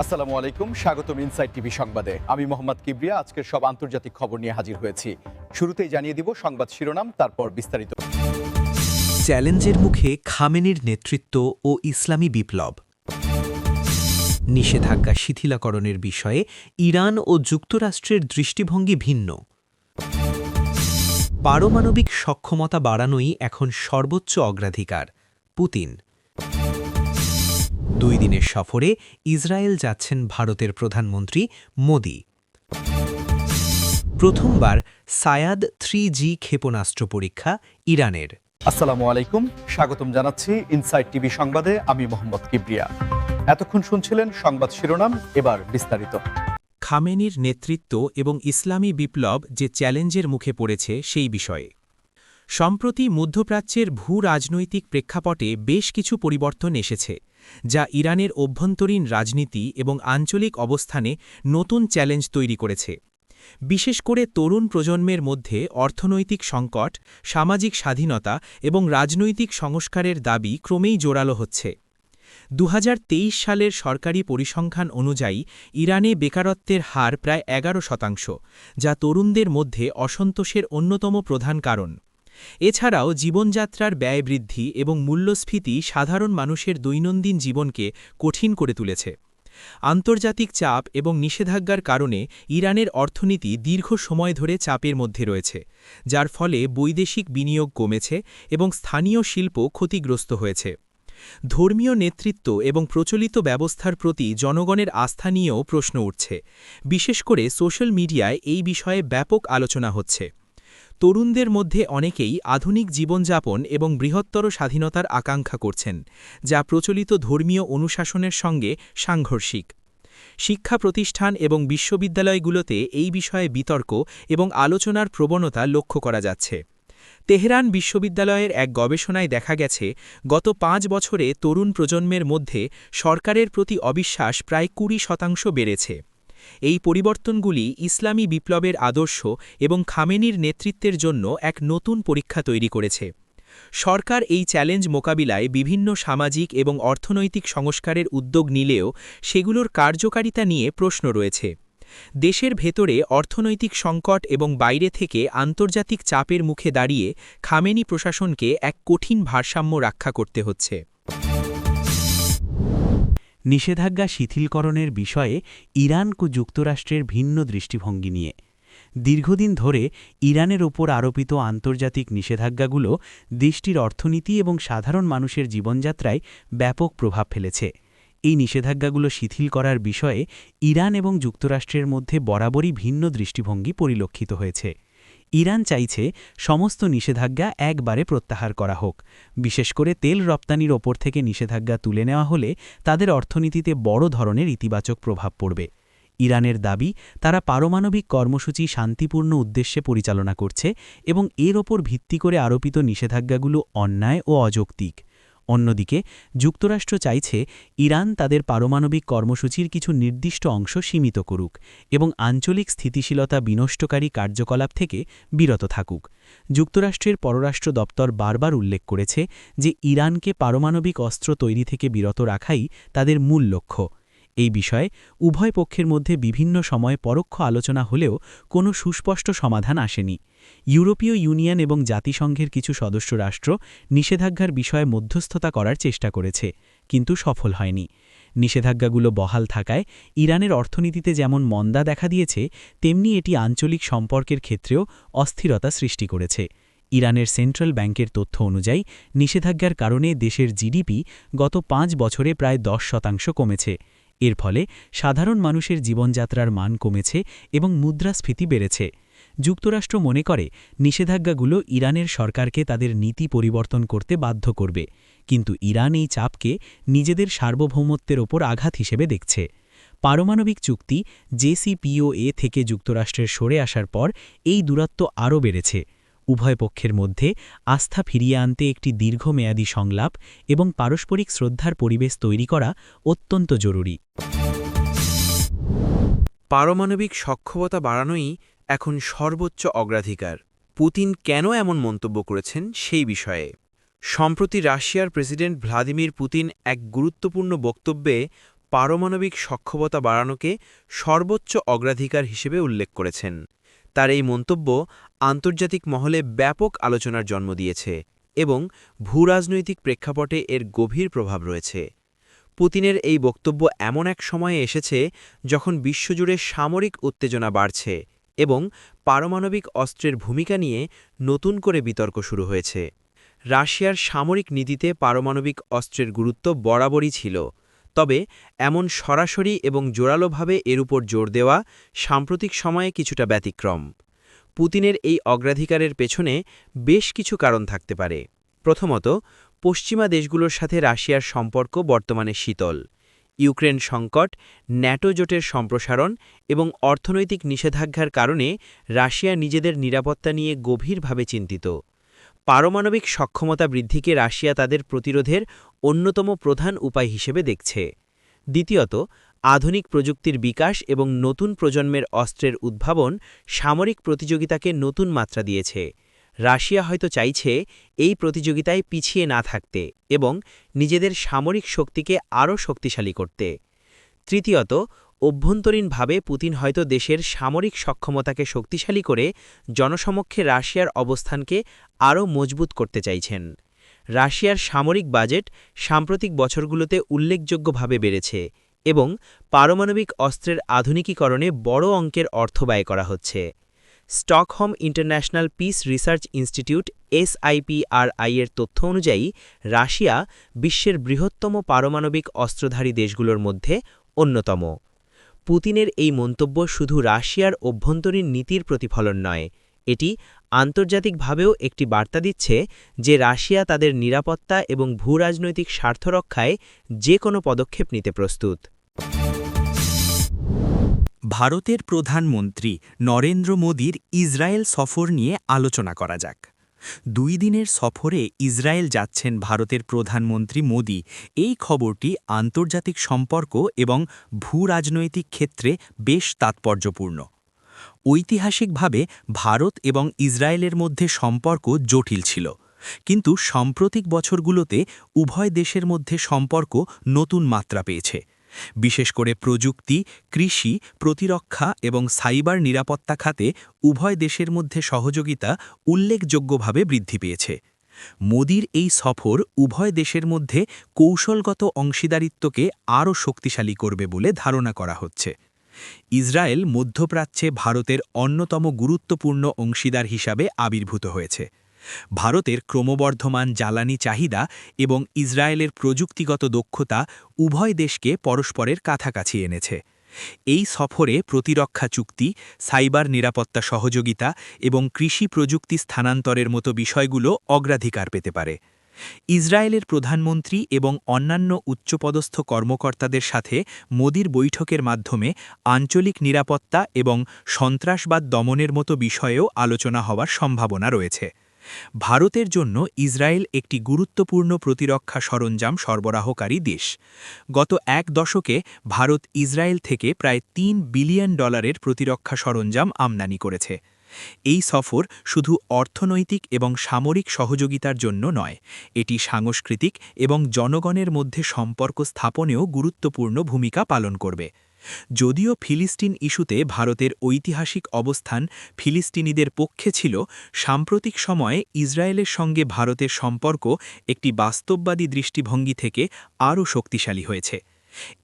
আসসালামু আলাইকুম, স্বাগতম ইনসাইট টিভি সংবাদে। আমি মোহাম্মদ কিবরিয়া আজকের সব আন্তর্জাতিক খবর নিয়ে হাজির হয়েছি। শুরুতেই জানিয়ে দিব সংবাদ শিরোনাম, তারপর বিস্তারিত। চ্যালেঞ্জের মুখে খামেনির নেতৃত্ব ও ইসলামী বিপ্লব। নিষেধাজ্ঞা শিথিলাকরণের বিষয়ে ইরান ও যুক্তরাষ্ট্রের দৃষ্টিভঙ্গি ভিন্ন। পারমাণবিক সক্ষমতা বাড়ানোই এখন সর্বোচ্চ অগ্রাধিকার, পুতিন। 2 দিনের সফরে ইসরায়েল যাচ্ছেন ভারতের প্রধানমন্ত্রী মোদি। প্রথমবার সায়াদ 3G ক্ষেপণাস্ত্র পরীক্ষা ইরানের। আসসালামু আলাইকুম, স্বাগতম জানাচ্ছি ইনসাইট টিভি সংবাদে। আমি মোহাম্মদ কিবরিয়া। এতক্ষণ শুনছিলেন সংবাদ শিরোনাম, এবার বিস্তারিত। খামেনির নেতৃত্ব এবং ইসলামী বিপ্লব যে চ্যালেঞ্জের মুখে পড়েছে সেই বিষয়ে। সম্প্রতি মধ্যপ্রাচ্যের ভূ-রাজনৈতিক প্রেক্ষাপটে বেশ কিছু পরিবর্তন এসেছে, যা ইরানের অভ্যন্তরীণ রাজনীতি এবং আঞ্চলিক অবস্থানে নতুন চ্যালেঞ্জ তৈরি করেছে। বিশেষ করে তরুণ প্রজন্মের মধ্যে অর্থনৈতিক সংকট, সামাজিক স্বাধীনতা এবং রাজনৈতিক সংস্কারের দাবি ক্রমেই জোরালো হচ্ছে। 2023 সালের সরকারি পরিসংখ্যান অনুযায়ী ইরানে বেকারত্বের হার প্রায় 11%, যা তরুণদের মধ্যে অসন্তোষের অন্যতম প্রধান কারণ। এছাড়াও জীবনযাত্রার ব্যয় বৃদ্ধি এবং মূল্যস্ফীতি সাধারণ মানুষের দৈনন্দিন জীবনকে কঠিন করে তুলেছে। আন্তর্জাতিক চাপ এবং নিষেধাজ্ঞার কারণে ইরানের অর্থনীতি দীর্ঘ সময় ধরে চাপের মধ্যে রয়েছে, যার ফলে বৈদেশিক বিনিয়োগ কমেছে এবং স্থানীয় শিল্প ক্ষতিগ্রস্ত হয়েছে। ধর্মীয় নেতৃত্ব এবং প্রচলিত ব্যবস্থার প্রতি জনগণের আস্থা নিয়েও প্রশ্ন উঠছে। বিশেষ করে সোশ্যাল মিডিয়ায় এই বিষয়ে ব্যাপক আলোচনা হচ্ছে। তরুণদের মধ্যে অনেকেই আধুনিক জীবনযাপন এবং বৃহত্তর স্বাধীনতার আকাঙ্ক্ষা করছেন, যা প্রচলিত ধর্মীয় অনুশাসনের সঙ্গে সাংঘর্ষিক। শিক্ষা প্রতিষ্ঠান এবং বিশ্ববিদ্যালয়গুলোতে এই বিষয়ে বিতর্ক এবং আলোচনার প্রবণতা লক্ষ্য করা যাচ্ছে। তেহরান বিশ্ববিদ্যালয়ের এক গবেষণায় দেখা গেছে, গত 5 বছরে তরুণ প্রজন্মের মধ্যে সরকারের প্রতি অবিশ্বাস প্রায় 20% বেড়েছে। এই পরিবর্তনগুলি ইসলামী বিপ্লবের আদর্শ এবং খামেনির নেতৃত্বের জন্য এক নতুন পরীক্ষা তৈরি করেছে। সরকার এই চ্যালেঞ্জ মোকাবিলায় বিভিন্ন সামাজিক এবং অর্থনৈতিক সংস্কারের উদ্যোগ নিলেও সেগুলোর কার্যকারিতা নিয়ে প্রশ্ন রয়েছে। দেশের ভেতরে অর্থনৈতিক সংকট এবং বাইরে থেকে আন্তর্জাতিক চাপের মুখে দাঁড়িয়ে খামেনি প্রশাসনকে এক কঠিন ভারসাম্য রক্ষা করতে হচ্ছে। নিষেধাজ্ঞা শিথিলকরণের বিষয়ে ইরান ও যুক্তরাষ্ট্রের ভিন্ন দৃষ্টিভঙ্গি নিয়ে। দীর্ঘদিন ধরে ইরানের ওপর আরোপিত আন্তর্জাতিক নিষেধাজ্ঞাগুলো দেশটির অর্থনীতি এবং সাধারণ মানুষের জীবনযাত্রায় ব্যাপক প্রভাব ফেলেছে। এই নিষেধাজ্ঞাগুলো শিথিল করার বিষয়ে ইরান এবং যুক্তরাষ্ট্রের মধ্যে বরাবরই ভিন্ন দৃষ্টিভঙ্গি পরিলক্ষিত হয়েছে। ইরান চাইছে সমস্ত নিষেধাজ্ঞা একবারে প্রত্যাহার করা হোক। বিশেষ করে তেল রপ্তানির ওপর থেকে নিষেধাজ্ঞা তুলে নেওয়া হলে তাদের অর্থনীতিতে বড় ধরনের ইতিবাচক প্রভাব পড়বে। ইরানের দাবি, তারা পারমাণবিক কর্মসূচি শান্তিপূর্ণ উদ্দেশ্যে পরিচালনা করছে এবং এর ওপর ভিত্তি করে আরোপিত নিষেধাজ্ঞাগুলো অন্যায় ও অযৌক্তিক। অন্যদিকে যুক্তরাষ্ট্র চাইছে ইরান তাদের পারমাণবিক কর্মসূচির কিছু নির্দিষ্ট অংশ সীমিত করুক এবং আঞ্চলিক স্থিতিশীলতা বিনষ্টকারী কার্যকলাপ থেকে বিরত থাকুক। যুক্তরাষ্ট্রের পররাষ্ট্র দপ্তর বারবার উল্লেখ করেছে যে ইরানকে পারমাণবিক অস্ত্র তৈরি থেকে বিরত রাখাই তাদের মূল লক্ষ্য। এই বিষয়ে উভয় পক্ষের মধ্যে বিভিন্ন সময়ে পরোক্ষ আলোচনা হলেও কোনো সুস্পষ্ট সমাধান আসেনি। ইউরোপীয় ইউনিয়ন এবং জাতিসংঘের কিছু সদস্য রাষ্ট্র নিষেধাজ্ঞার বিষয়ে মধ্যস্থতা করার চেষ্টা করেছে, কিন্তু সফল হয়নি। নিষেধাজ্ঞাগুলো বহাল থাকায় ইরানের অর্থনীতিতে যেমন মন্দা দেখা দিয়েছে, তেমনি এটি আঞ্চলিক সম্পর্কের ক্ষেত্রেও অস্থিরতা সৃষ্টি করেছে। ইরানের সেন্ট্রাল ব্যাংকের তথ্য অনুযায়ী নিষেধাজ্ঞার কারণে দেশের জিডিপি গত 5 বছরে প্রায় 10% কমেছে। এর ফলে সাধারণ মানুষের জীবনযাত্রার মান কমেছে এবং মুদ্রাস্ফীতি বেড়েছে। যুক্তরাষ্ট্র মনে করে নিষেধাজ্ঞাগুলো ইরানের সরকারকে তাদের নীতি পরিবর্তন করতে বাধ্য করবে, কিন্তু ইরান এই চাপকে নিজেদের সার্বভৌমত্বের ওপর আঘাত হিসেবে দেখছে। পারমাণবিক চুক্তি JCPOA থেকে যুক্তরাষ্ট্রের সরে আসার পর এই দূরত্ব আরও বেড়েছে। উভয় পক্ষের মধ্যে আস্থা ফিরিয়ে আনতে একটি দীর্ঘমেয়াদী সংলাপ এবং পারস্পরিক শ্রদ্ধার পরিবেশ তৈরি করা অত্যন্ত জরুরি। পারমাণবিক সক্ষমতা বাড়ানোই এখন সর্বোচ্চ অগ্রাধিকার। পুতিন কেন এমন মন্তব্য করেছেন সেই বিষয়ে। সম্প্রতি রাশিয়ার প্রেসিডেন্ট ভ্লাদিমির পুতিন এক গুরুত্বপূর্ণ বক্তব্যে পারমাণবিক সক্ষমতা বাড়ানোকে সর্বোচ্চ অগ্রাধিকার হিসেবে উল্লেখ করেছেন। তার এই মন্তব্য আন্তর্জাতিক মহলে ব্যাপক আলোচনার জন্ম দিয়েছে এবং ভূরাজনৈতিক প্রেক্ষাপটে এর গভীর প্রভাব রয়েছে। পুতিনের এই বক্তব্য এমন এক সময়ে এসেছে যখন বিশ্বজুড়ে সামরিক উত্তেজনা বাড়ছে এবং পারমাণবিক অস্ত্রের ভূমিকা নিয়ে নতুন করে বিতর্ক শুরু হয়েছে। রাশিয়ার সামরিক নীতিতে পারমাণবিক অস্ত্রের গুরুত্ব বরাবরই ছিল, তবে এমন সরাসরি এবং জোরালোভাবে এর উপর জোর দেওয়া সাম্প্রতিক সময়ে কিছুটা ব্যতিক্রম। পুতিনের এই অগ্রাধিকারের পেছনে বেশ কিছু কারণ থাকতে পারে। প্রথমত, পশ্চিমা দেশগুলোর সাথে রাশিয়ার সম্পর্ক বর্তমানে শীতল। ইউক্রেন সংকট, ন্যাটো জোটের সম্প্রসারণ এবং অর্থনৈতিক নিষেধাজ্ঞার কারণে রাশিয়া নিজেদের নিরাপত্তা নিয়ে গভীরভাবে চিন্তিত। পারমাণবিক সক্ষমতা বৃদ্ধিকে রাশিয়া তাদের প্রতিরোধের অন্যতম প্রধান উপায় হিসেবে দেখছে। দ্বিতীয়ত, আধুনিক প্রযুক্তির বিকাশ এবং নতুন প্রজন্মের অস্ত্রের উদ্ভাবন সামরিক প্রতিযোগিতাকে নতুন মাত্রা দিয়েছে। রাশিয়া হয়তো চাইছে এই প্রতিযোগিতায় পিছিয়ে না থাকতে এবং নিজেদের সামরিক শক্তিকে আরও শক্তিশালী করতে। তৃতীয়ত, অভ্যন্তরীণভাবে পুতিন হয়তো দেশের সামরিক সক্ষমতাকে শক্তিশালী করে জনসমক্ষে রাশিয়ার অবস্থানকে আরও মজবুত করতে চাইছেন। রাশিয়ার সামরিক বাজেট সাম্প্রতিক বছরগুলোতে উল্লেখযোগ্যভাবে বেড়েছে এবং পারমাণবিক অস্ত্রের আধুনিকীকরণে বড় অঙ্কের অর্থ ব্যয় করা হচ্ছে। Stockholm international piece research institute SIPRI এর তথ্য অনুযায়ী রাশিয়া বিশ্বের বৃহত্তম পারমাণবিক অস্ত্রধারী দেশগুলোর মধ্যে অন্যতম। পুতিনের এই মন্তব্য শুধু রাশিয়ার অভ্যন্তরীণ নীতির প্রতিফলন নয়, এটি আন্তর্জাতিকভাবেও একটি বার্তা দিচ্ছে যে রাশিয়া তাদের নিরাপত্তা এবং ভূরাজনৈতিক স্বার্থ রক্ষায় যে কোনো পদক্ষেপ নিতে প্রস্তুত। ভারতের প্রধানমন্ত্রী নরেন্দ্র মোদীর ইসরায়েল সফর নিয়ে আলোচনা করা যাক। 2 দিনের সফরে ইসরায়েল যাচ্ছেন ভারতের প্রধানমন্ত্রী মোদী। এই খবরটি আন্তর্জাতিক সম্পর্ক এবং ভূরাজনৈতিক ক্ষেত্রে বেশ তাৎপর্যপূর্ণ। ঐতিহাসিকভাবে ভারত এবং ইসরায়েলের মধ্যে সম্পর্ক জটিল ছিল, কিন্তু সাম্প্রতিক বছরগুলোতে উভয় দেশের মধ্যে সম্পর্ক নতুন মাত্রা পেয়েছে। বিশেষ করে প্রযুক্তি, কৃষি, প্রতিরক্ষা এবং সাইবার নিরাপত্তা খাতে উভয় দেশের মধ্যে সহযোগিতা উল্লেখযোগ্যভাবে বৃদ্ধি পেয়েছে। মোদীর এই সফর উভয় দেশের মধ্যে কৌশলগত অংশীদারিত্বকে আরও শক্তিশালী করবে বলে ধারণা করা হচ্ছে। ইসরায়েল মধ্যপ্রাচ্যে ভারতের অন্যতম গুরুত্বপূর্ণ অংশীদার হিসাবে আবির্ভূত হয়েছে। ভারতের ক্রমবর্ধমান জ্বালানি চাহিদা এবং ইসরায়েলের প্রযুক্তিগত দক্ষতা উভয় দেশকে পরস্পরের কাছাকাছি এনেছে। এই সফরে প্রতিরক্ষা চুক্তি, সাইবার নিরাপত্তা সহযোগিতা এবং কৃষি প্রযুক্তি স্থানান্তরের মতো বিষয়গুলো অগ্রাধিকার পেতে পারে। ইসরায়েলের প্রধানমন্ত্রী এবং অন্যান্য উচ্চপদস্থ কর্মকর্তাদের সাথে মোদির বৈঠকের মাধ্যমে আঞ্চলিক নিরাপত্তা এবং সন্ত্রাসবাদ দমনের মতো বিষয়েও আলোচনা হওয়ার সম্ভাবনা রয়েছে। ভারতের জন্য ইসরায়েল একটি গুরুত্বপূর্ণ প্রতিরক্ষা সরঞ্জাম সরবরাহকারী দেশ। গত 1 দশকে ভারত ইসরায়েল থেকে প্রায় $3 বিলিয়ন প্রতিরক্ষা সরঞ্জাম আমদানি করেছে। এই সফর শুধু অর্থনৈতিক এবং সামরিক সহযোগিতার জন্য নয়, এটি সাংস্কৃতিক এবং জনগণের মধ্যে সম্পর্ক স্থাপনেও গুরুত্বপূর্ণ ভূমিকা পালন করবে। যদিও ফিলিস্তিন ইস্যুতে ভারতের ঐতিহাসিক অবস্থান ফিলিস্তিনিদের পক্ষে ছিল, সাম্প্রতিক সময়ে ইসরায়েলের সঙ্গে ভারতের সম্পর্ক একটি বাস্তববাদী দৃষ্টিভঙ্গি থেকে আরও শক্তিশালী হয়েছে।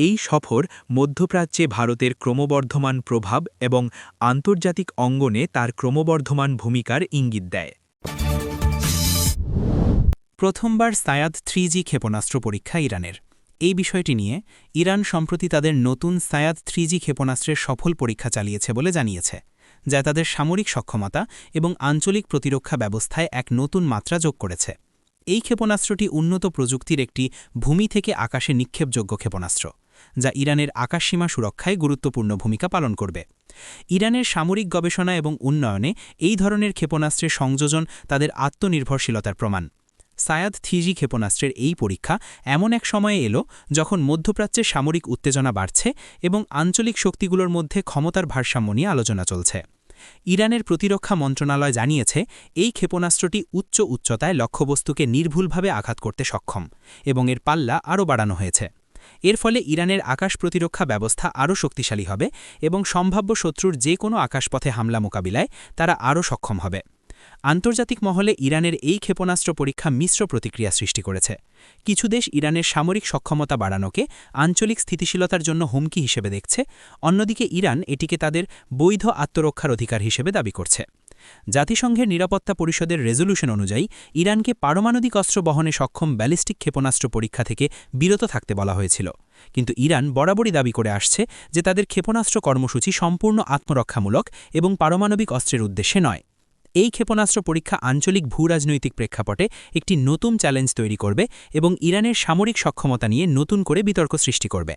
এই সফর মধ্যপ্রাচ্যে ভারতের ক্রমবর্ধমান প্রভাব এবং আন্তর্জাতিক অঙ্গনে তার ক্রমবর্ধমান ভূমিকার ইঙ্গিত দেয়। প্রথমবার সায়াদ 3G ক্ষেপণাস্ত্র পরীক্ষা ইরানের। এই বিষয়টি নিয়ে ইরান সম্প্রতি তাদের নতুন সায়াদ 3G ক্ষেপণাস্ত্রের সফল পরীক্ষা চালিয়েছে বলে জানিয়েছে, যা তাদের সামরিক সক্ষমতা এবং আঞ্চলিক প্রতিরক্ষা ব্যবস্থায় এক নতুন মাত্রা যোগ করেছে। এই ক্ষেপণাস্ত্রটি উন্নত প্রযুক্তির একটি ভূমি থেকে আকাশে নিক্ষেপযোগ্য ক্ষেপণাস্ত্র, যা ইরানের আকাশসীমা সুরক্ষায় গুরুত্বপূর্ণ ভূমিকা পালন করবে। ইরানের সামরিক গবেষণা এবং উন্নয়নে এই ধরনের ক্ষেপণাস্ত্রের সংযোজন তাদের আত্মনির্ভরশীলতার প্রমাণ। সায়াদ 3G ক্ষেপণাস্ত্রের এই পরীক্ষা এমন এক সময়ে এলো যখন মধ্যপ্রাচ্যে সামরিক উত্তেজনা বাড়ছে এবং আঞ্চলিক শক্তিগুলোর মধ্যে ক্ষমতার ভারসাম্য নিয়ে আলোচনা চলছে। ইরানের প্রতিরক্ষা মন্ত্রণালয় জানিয়েছে, এই ক্ষেপণাস্ত্রটি উচ্চ উচ্চতায় লক্ষ্যবস্তুকে নির্ভুলভাবে আঘাত করতে সক্ষম এবং এর পাল্লা আরও বাড়ানো হয়েছে। এর ফলে ইরানের আকাশ প্রতিরক্ষা ব্যবস্থা আরও শক্তিশালী হবে এবং সম্ভাব্য শত্রুর যে কোনো আকাশপথে হামলা মোকাবিলায় তারা আরও সক্ষম হবে। আন্তর্জাতিক মহলে ইরানের এই ক্ষেপণাস্ত্র পরীক্ষা মিশ্র প্রতিক্রিয়া সৃষ্টি করেছে। কিছু দেশ ইরানের সামরিক সক্ষমতা বাড়ানোকে আঞ্চলিক স্থিতিশীলতার জন্য হুমকি হিসেবে দেখছে, অন্যদিকে ইরান এটিকে তাদের বৈধ আত্মরক্ষার অধিকার হিসেবে দাবি করছে। জাতিসংঘের নিরাপত্তা পরিষদের রেজলিউশন অনুযায়ী ইরানকে পারমাণবিক অস্ত্র বহনে সক্ষম ব্যালিস্টিক ক্ষেপণাস্ত্র পরীক্ষা থেকে বিরত থাকতে বলা হয়েছিল, কিন্তু ইরান বরাবরই দাবি করে আসছে যে তাদের ক্ষেপণাস্ত্র কর্মসূচি সম্পূর্ণ আত্মরক্ষামূলক এবং পারমাণবিক অস্ত্রের উদ্দেশ্যে নয়। এই ক্ষেপণাস্ত্র পরীক্ষা আঞ্চলিক ভূরাজনৈতিক প্রেক্ষাপটে একটি নতুন চ্যালেঞ্জ তৈরি করবে এবং ইরানের সামরিক সক্ষমতা নিয়ে নতুন করে বিতর্ক সৃষ্টি করবে।